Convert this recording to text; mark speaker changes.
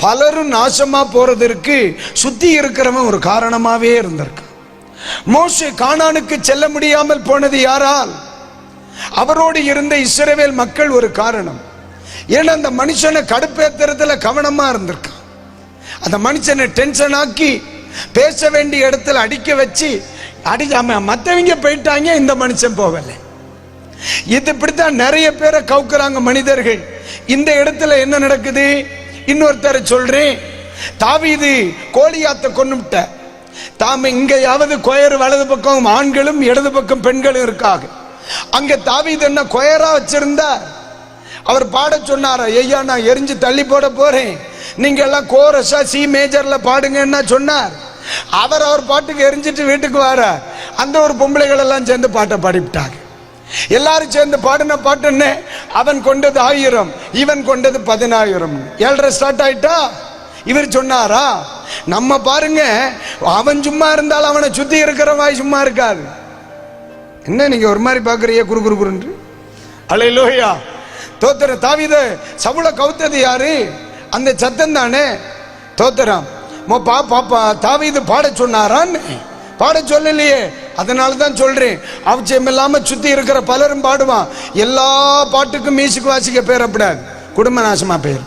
Speaker 1: பலரும் நாசமா போறதற்கு சுத்தி இருக்கிறவன் ஒரு காரணமாவே இருந்திருக்கான். மோசே கானானுக்கு செல்ல முடியாமல் போனது யாரால்? அவரோடு இருந்த இஸ்ரவேல் மக்கள் ஒரு காரணம். ஏன்னா அந்த மனுஷனை கடுப்பேத்துறதுல கவனமா இருந்திருக்கான். அந்த மனுஷனை டென்ஷன் ஆக்கி பேச வேண்டிய இடத்துல அடிக்க வச்சு அடிக்காம மற்றவங்க போயிட்டாங்க, இந்த மனுஷன் போகல. இது இப்படித்தான் நிறைய பேரை கவுக்குறாங்க மனிதர்கள். இந்த இடத்துல என்ன நடக்குது? இன்னொருத்தரை சொல்றேன். தாவீது கோலியாத்தை கொன்னுட்ட. தாம இங்கேயாவது கொயர் வலது பக்கம் ஆண்களும் இடது பக்கம் பெண்களும் இருக்காங்க. அங்க தாவீது என்ன கொயரா வச்சிருந்தார். அவர் பாட சொன்னாரா, ஐயா நான் எரிஞ்சு தள்ளி போட போறேன், நீங்க எல்லாம் கோரஸா சி மேஜர்ல பாடுங்கன்னா சொன்னார். அவர் பாட்டுக்கு எரிஞ்சிட்டு வீட்டுக்கு வர அந்த ஒரு பொம்பளைகள் எல்லாம் சேர்ந்து பாட்டை பாடிவிட்டாங்க. எல்லாரும் சேர்ந்து பாடின பாட்டுன்னு அவன் கொண்டது 1000, இவன் கொண்டது 10000. 7:30 ஸ்டார்ட் ஆயிட்டா. இவர் சொன்னாரா, நம்ம பாருங்க, அவன் சும்மா இருந்தாலும் அவனை சுத்தி இருக்கிற வாய் சும்மா இருக்காது. என்ன நீங்க ஒரு மாதிரி பாக்குறீங்க குரு குரு குருன்று? அல்லேலூயா, தோத்திரம். தாவீது சவுல கவுத்தது யாரு? அந்த சத்தம் தானே. தோத்திரம். பாப்பா தாவீது பாட சொன்னாரான்னு பாட சொல்லலையே. அதனால தான் சொல்றேன், அவசியம் இல்லாம சுத்தி இருக்கிற பலரும் பாடுவான். எல்லா பாட்டுக்கும் மியூசிக் வாசிக்க பேரப்படாது, குடும்ப நாசமா பேர்.